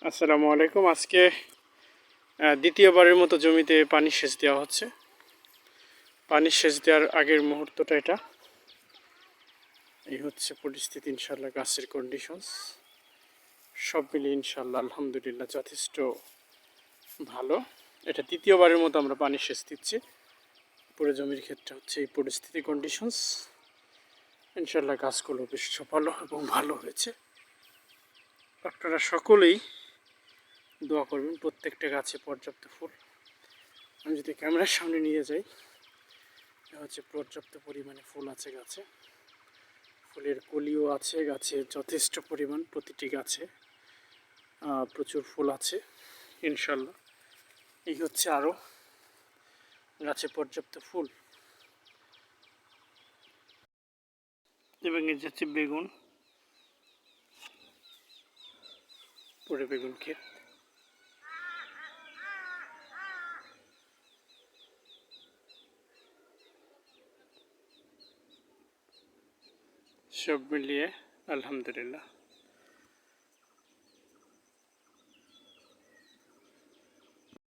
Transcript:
আসসালামু আলাইকুম। আজকে দ্বিতীয়বারের মতো জমিতে পানি সেচ দেওয়া হচ্ছে। পানি সেচ দেওয়ার আগের মুহূর্তটা এটা। এই হচ্ছে পরিস্থিতি। ইনশাল্লাহ গাছের কন্ডিশনস সব মিলিয়ে ইনশাল্লাহ আলহামদুলিল্লাহ যথেষ্ট ভালো। এটা দ্বিতীয়বারের মতো আমরা পানি সেচ দিচ্ছি। পুরো জমির ক্ষেত্রে হচ্ছে এই পরিস্থিতি কন্ডিশনস। ইনশাল্লাহ গাছগুলো বেশ সফল এবং ভালো হয়েছে। আপনারা সকলেই দোয়া করবেন প্রত্যেকটা গাছে পর্যাপ্ত ফুল। আমি যদি ক্যামেরার সামনে নিয়ে যাই, হচ্ছে পর্যাপ্ত পরিমাণে ফুল আছে গাছে, ফুলের কলিও আছে গাছে যথেষ্ট পরিমাণ, প্রতিটি গাছে প্রচুর ফুল আছে ইনশাল্লাহ। এই হচ্ছে আরও গাছে পর্যাপ্ত ফুল। এবং এই যাচ্ছে বেগুন, পরে বেগুন ক্ষেত। সব মিলিয়ে আলহামদুলিল্লাহ